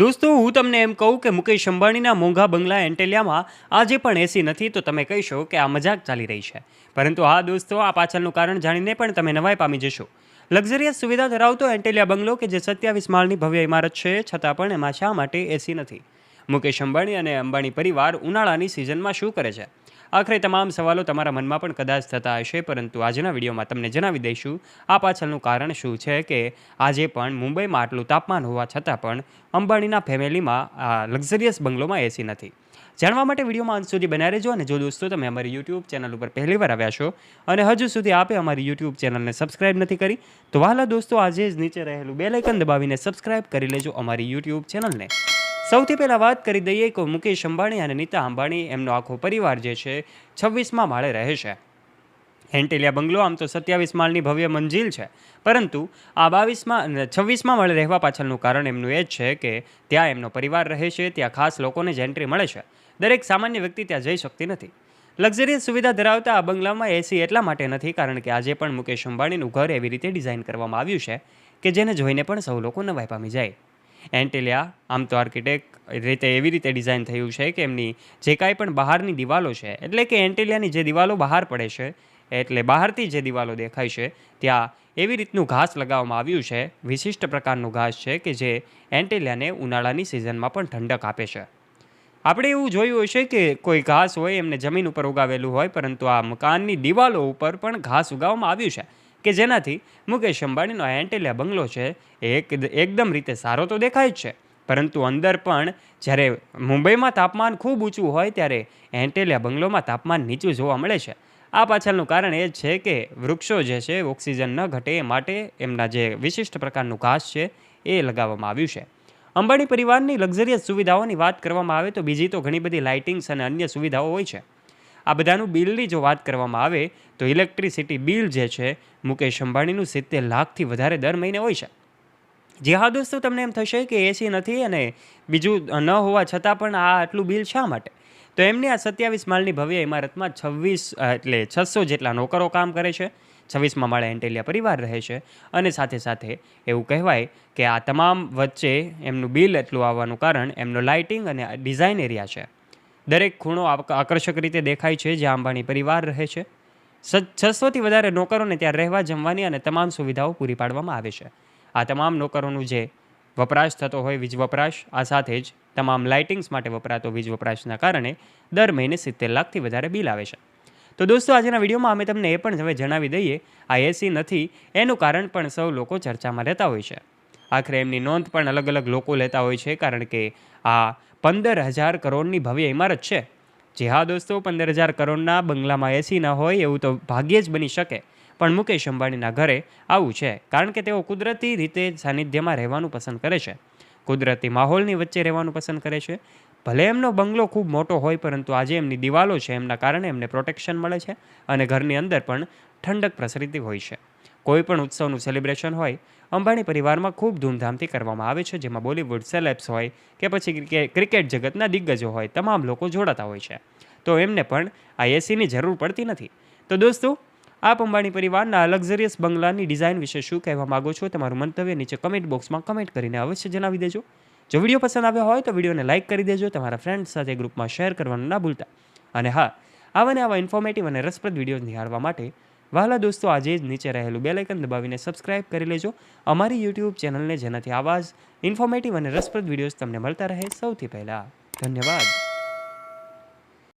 દોસ્તો હું તમને એમ કહું કે મુકેશ અંબાણીના મોંઘા બંગલા એન્ટેલિયામાં આજે પણ એસી નથી તો તમે કહીશો કે આ મજાક ચાલી રહી છે. પરંતુ હા દોસ્તો, આ પાછળનું કારણ જાણીને પણ તમે નવાઈ પામી જશો. લક્ઝરિયસ સુવિધા ધરાવતો એન્ટેલિયા બંગલો કે જે 27 માળની ભવ્ય ઇમારત છે, છતાં પણ એમાં શા માટે એસી નથી? મુકેશ અંબાણી અને અંબાણી પરિવાર ઉનાળાની સિઝનમાં શું કરે છે? આખરે તમામ સવાલો તમારા મનમાં પણ કદાચ થતા હશે, પરંતુ આજના વિડીયોમાં તમને જણાવી દઈશું આ પાછળનું કારણ શું છે કે આજે પણ મુંબઈમાં આટલું તાપમાન હોવા છતાં પણ અંબાણીના ફેમિલીમાં આ લક્ઝરિયસ બંગલોમાં એસી નથી. જાણવા માટે વિડીયોમાં અંત સુધી બનાવી રહેજો. અને જો દોસ્તો તમે અમારી યુટ્યુબ ચેનલ ઉપર પહેલીવાર આવ્યા છો અને હજુ સુધી આપે અમારી યુટ્યુબ ચેનલને સબસ્ક્રાઇબ નથી કરી, તો વહાલા દોસ્તો આજે જ નીચે રહેલું બેલ આઇકન દબાવીને સબસ્ક્રાઇબ કરી લેજો અમારી યુટ્યુબ ચેનલને. સૌથી પહેલાં વાત કરી દઈએ કે મુકેશ અંબાણી અને નીતા અંબાણી એમનો આખો પરિવાર જે છે 26મા માળે રહે છે. એન્ટેલિયા બંગલો આમ તો 27 માળની ભવ્ય મંજિલ છે, પરંતુ આ 26મા માળે રહેવા પાછળનું કારણ એમનું એ જ છે કે ત્યાં એમનો પરિવાર રહે છે, ત્યાં ખાસ લોકોને જ એન્ટ્રી મળે છે. દરેક સામાન્ય વ્યક્તિ ત્યાં જઈ શકતી નથી. લક્ઝરિયસ સુવિધા ધરાવતા આ બંગલામાં એસી એટલા માટે નથી કારણ કે આજે પણ મુકેશ અંબાણીનું ઘર એવી રીતે ડિઝાઇન કરવામાં આવ્યું છે કે જેને જોઈને પણ સૌ લોકો નવાઈ પામી જાય. એન્ટેલિયા આમ તો આર્કિટેક્ટ રીતે એવી રીતે ડિઝાઇન થયું છે કે એમની જે કાંઈ પણ બહારની દિવાલો છે, એટલે કે એન્ટેલિયાની જે દિવાલો બહાર પડે છે, એટલે બહારથી જે દિવાલો દેખાય છે ત્યાં એવી રીતનું ઘાસ લગાવવામાં આવ્યું છે. વિશિષ્ટ પ્રકારનું ઘાસ છે કે જે એન્ટેલિયાને ઉનાળાની સિઝનમાં પણ ઠંડક આપે છે. આપણે એવું જોયું હશે કે કોઈ ઘાસ હોય એમને જમીન ઉપર ઉગાવેલું હોય, પરંતુ આ મકાનની દિવાલો ઉપર પણ ઘાસ ઉગાવવામાં આવ્યું છે કે જેનાથી મુકેશ અંબાણીનો એન્ટેલિયા બંગલો છે એ એકદમ રીતે સારો તો દેખાય જ છે, પરંતુ અંદર પણ જ્યારે મુંબઈમાં તાપમાન ખૂબ ઊંચું હોય ત્યારે એન્ટેલિયા બંગલોમાં તાપમાન નીચું જોવા મળે છે. આ પાછળનું કારણ એ જ છે કે વૃક્ષો જે છે ઓક્સિજન ન ઘટે એ માટે એમના જે વિશિષ્ટ પ્રકારનું ઘાસ છે એ લગાવવામાં આવ્યું છે. અંબાણી પરિવારની લક્ઝરિયસ સુવિધાઓની વાત કરવામાં આવે તો બીજી તો ઘણી બધી લાઇટિંગ્સ અને અન્ય સુવિધાઓ હોય છે. આ બધાનું બિલની જો વાત કરવામાં આવે તો ઇલેક્ટ્રિસિટી બિલ જે છે મુકેશ અંબાણીનું 70 લાખથી વધારે દર મહિને હોય છે. જે હા દોસ્તો, તમને એમ થશે કે એસી નથી અને બીજું ન હોવા છતાં પણ આ આટલું બિલ શા માટે? તો એમની આ 27 માળની ભવ્ય ઇમારતમાં 600 જેટલા નોકરો કામ કરે છે. 26મા માળે એન્ટેલિયા પરિવાર રહે છે અને સાથે સાથે એવું કહેવાય કે આ તમામ વચ્ચે એમનું બિલ એટલું આવવાનું કારણ એમનો લાઇટિંગ અને ડિઝાઇન એરિયા છે. દરેક ખૂણો આકર્ષક રીતે દેખાય છે જ્યાં અંબાણી પરિવાર રહે છે. 600થી વધારે નોકરોને ત્યાં રહેવા, જમવાની અને તમામ સુવિધાઓ પૂરી પાડવામાં આવે છે. આ તમામ નોકરોનું જે વપરાશ થતો હોય વીજ વપરાશ, આ સાથે જ તમામ લાઇટિંગ્સ માટે વપરાતો વીજ વપરાશના કારણે દર મહિને 70 લાખથી વધારે બિલ આવે છે. તો દોસ્તો આજના વિડીયોમાં અમે તમને એ પણ હવે જણાવી દઈએ આ એસી નથી એનું કારણ પણ સૌ લોકો ચર્ચામાં રહેતા હોય છે. આખરે એમની નોંધ પણ અલગ અલગ લોકો લેતા હોય છે કારણ કે આ 15,000 કરોડની ભવ્ય ઇમારત છે. જી હા દોસ્તો, 15,000 કરોડના બંગલામાં એસી ન હોય એવું તો ભાગ્યે જ બની શકે, પણ મુકેશ અંબાણીના ઘરે આવું છે કારણ કે તેઓ કુદરતી રીતે સાનિધ્યમાં રહેવાનું પસંદ કરે છે, કુદરતી માહોલની વચ્ચે રહેવાનું પસંદ કરે છે. ભલે એમનો બંગલો ખૂબ મોટો હોય, પરંતુ આજે એમની દિવાલો છે એમના કારણે એમને પ્રોટેક્શન મળે છે અને ઘરની અંદર પણ ઠંડક પ્રસરતી હોય છે. કોઈ પણ ઉત્સવનું સેલિબ્રેશન હોય અંબાણી પરિવારમાં ખૂબ ધૂમધામથી કરવામાં આવે છે, જેમાં બોલિવૂડ સેલેબ્સ હોય કે પછી ક્રિકેટ જગતના દિગ્ગજો હોય, તમામ લોકો જોડાતા હોય છે. તો એમને પણ આ એસીની જરૂર પડતી નથી. તો દોસ્તો, આપ અંબાણી પરિવારના લક્ઝરિયસ બંગલાની ડિઝાઇન વિશે શું કહેવા માગો છો? તમારું મંતવ્ય નીચે કમેન્ટ બોક્સમાં કમેન્ટ કરીને અવશ્ય જણાવી દેજો. જો વિડીયો પસંદ આવ્યો હોય તો વિડીયોને લાઇક કરી દેજો, તમારા ફ્રેન્ડ્સ સાથે ગ્રુપમાં શેર કરવાનું ના ભૂલતા. અને હા, આવા ઇન્ફોર્મેટિવ અને રસપ્રદ વિડીયો નિહાળવા માટે વહાલા દોસ્તો આજે જ નીચે રહેલું બેલ આઇકન દબાવીને સબસ્ક્રાઇબ કરી લેજો અમારી યુટ્યુબ ચેનલને, જેનાથી આવા જ ઇન્ફોર્મેટિવ અને રસપ્રદ વિડીયોઝ તમને મળતા રહે સૌથી પહેલાં. ધન્યવાદ.